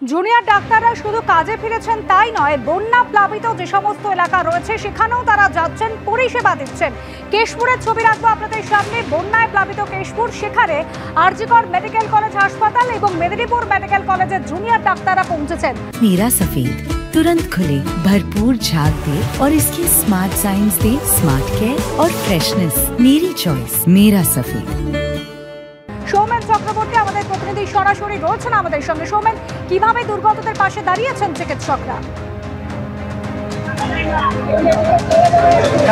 Junior ডাক্তাররা শুধু কাজে ফিরেছেন তাই নয়, বন্যা প্লাবিত যে সমস্ত এলাকা রয়েছে সেখানেও তারা যাচ্ছেন, পরিষেবা দিচ্ছেন। কেশপুরের ছবি রাখবো আপনাদের সামনে। বন্যায় প্লাবিত কেশপুর, সেখানে আরজিকর মেডিকেল কলেজ হাসপাতাল এবং মেদিনীপুর মেডিকেল কলেজের জুনিয়র ডাক্তাররা পৌঁছেছেন। मीरा सफेद तुरंत खुले, भरपूर झाग दे और इसकी स्मार्ट साइंस दे स्मार्ट केयर और फ्रेशनेस। मेरी चॉइस मीरा सफेद। সৌমেন চক্রবর্তী আমাদের প্রতিনিধি সরাসরি রয়েছেন আমাদের সঙ্গে। সৌমেন, কিভাবে দুর্গতদের পাশে দাঁড়িয়েছেন চিকিৎসকরা?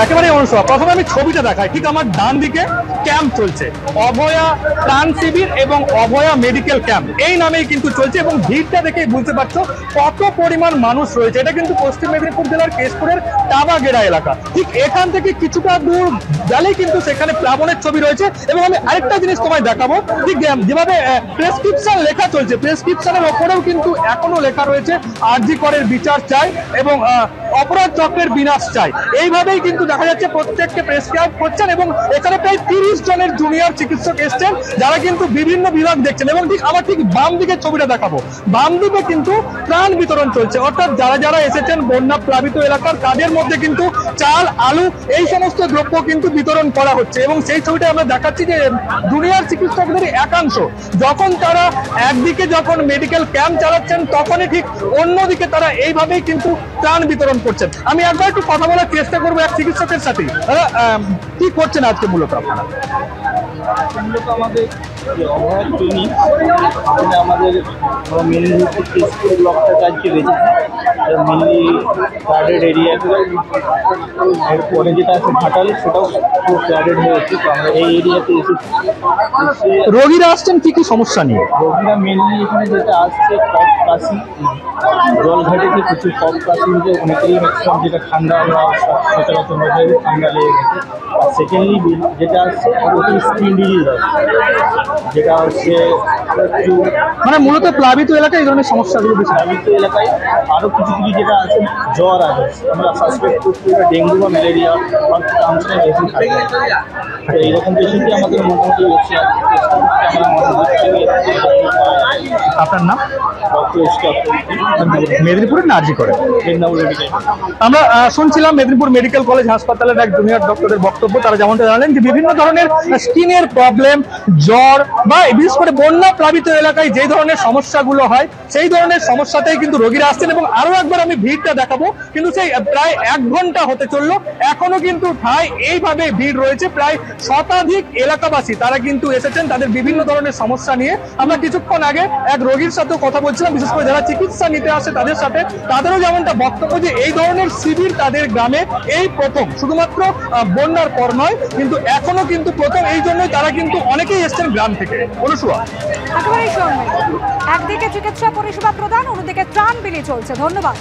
একেবারে অনুসভা, প্রথমে আমি ছবিটা দেখাই। ঠিক আমার ডান দিকে ক্যাম্প চলছে, অভয়া ত্রাণ শিবির এবং অভয়া মেডিকেল ক্যাম্প এই নামেই কিন্তু চলছে, এবং ভিড়টা দেখেই বুঝতে পারছো কত পরিমাণ মানুষ রয়েছে। এটা কিন্তু পশ্চিম মেদিনীপুর জেলার কেশপুরের টাবাগেড়া এলাকা। ঠিক এখান থেকে কিছুটা দূর গেলেই কিন্তু সেখানে প্লাবনের ছবি রয়েছে। এবং আমি আরেকটা জিনিস তোমায় দেখাবো, ঠিক যেভাবে প্রেসক্রিপশন লেখা চলছে, প্রেসক্রিপশনের ওপরেও কিন্তু এখনো লেখা রয়েছে আরজিকরের বিচার চাই এবং অপরাধ চক্রের বিনাশ চাই। এইভাবেই কিন্তু দেখা যাচ্ছে প্রত্যেককে প্রেসক্রাইব করছেন, এবং এখানে প্রায় 30 জনের জুনিয়র চিকিৎসক এসছেন যারা কিন্তু বিভিন্ন বিভাগ দেখছেন। এবং ঠিক আমার ঠিক বাম দিকে ছবিটা দেখাবো, বাম দিকে কিন্তু ত্রাণ বিতরণ চলছে, অর্থাৎ যারা যারা এসেছেন বন্যা প্লাবিত এলাকার, তাদের মধ্যে কিন্তু চাল, আলু এই সমস্ত দ্রব্য কিন্তু বিতরণ করা হচ্ছে। এবং সেই ছবিটা আমরা দেখাচ্ছি যে জুনিয়র চিকিৎসকদের একাংশ যখন তারা একদিকে যখন মেডিকেল ক্যাম্প চালাচ্ছেন, তখনই ঠিক অন্যদিকে তারা এইভাবেই কিন্তু ত্রাণ বিতরণ করছেন। আমি একবার একটু কথা বলার চেষ্টা করবো এক চিকিৎসকের সাথে। কি করছেন আজকে মূলত আপনারা? মূলত আমাদের যে অভয়া ক্লিনিক, আমাদের মেনলি হচ্ছে কেশপুর ব্লকটাকে আজকে বেঁচেছে, মেনলি ফ্লাডেড এরিয়াগুলো। এরপরে যেটা আছে ঘাটালে, সেটাও খুব ফ্লাডেড হয়েছে। তো আমরা এই এরিয়াতে এসেছি। রোগীরা আসছেন কি কি সমস্যা নিয়ে? রোগীরা মেনলি এখানে যেটা আসছে কফ কাশি, জলঘাটিতে কিছু কফ কাশি হচ্ছে, অনেকেরই ম্যাক্সিমাম যেটা ঠান্ডা, আমরা সচরাচর ঠান্ডা লেগে গেছে। আর সেকেন্ডলি যেটা আসছে ওদের স্কিন ডিজিজ আসছে, যেটা হচ্ছে একটু মানে মূলত প্লাবিত এলাকায় এই ধরনের সমস্যাগুলো বেশি। প্লাবিত এলাকায় আরও কিছু কিছু যেটা আছে জ্বর আছে, আমরা সাসপেক্ট করছি ওটা ডেঙ্গু বা ম্যালেরিয়া বা চান্সটা বেশি থাকে। তো এইরকম পেশেন্টই আমাদের মোটামুটি বেশি আছে। আপনার নাম? ডক্টর মেদিনীপুরের না আরজিকরে? মেদিনীপুর মেডিকেল। আমরা শুনছিলাম মেদিনীপুর মেডিকেল কলেজ হাসপাতালের এক জুনিয়র ডক্টরের বক্তব্য। তারা যেমনটা জানালেন যে বিভিন্ন ধরনের স্কিনের প্রবলেম, জ্বর বা বিশেষ করে বন্যা প্লাবিত এলাকায় যে ধরনের সমস্যাগুলো হয়, সেই ধরনের সমস্যাতেই কিন্তু রোগীরা আসছেন। এবং আরো একবার আমি ভিড়টা দেখাবো, কিন্তু সেই প্রায় 1 ঘন্টা হতে চললো, এখনো কিন্তু ঠায় এইভাবে ভিড় রয়েছে। প্রায় শতাধিক এলাকাবাসী তারা কিন্তু এসেছেন তাদের বিভিন্ন ধরনের সমস্যা নিয়ে। আমরা কিছুক্ষণ আগে এক রোগীর সাথেও কথা বলছিলাম, বিশেষ করে যারা চিকিৎসা নিতে আসে তাদের সাথে। তাদেরও যেমনটা বক্তব্য যে এই ধরনের শিবির তাদের গ্রামে এই প্রথম, শুধুমাত্র বন্যার পর নয়, কিন্তু এখনো কিন্তু প্রথম। এই জন্যই তারা কিন্তু অনেকেই এসছেন গ্রাম থেকে। অনুসুয়া, একেবারেই সৌমেন, একদিকে চিকিৎসা পরিষেবা প্রদান, অন্যদিকে ত্রাণ বিলি চলছে। ধন্যবাদ।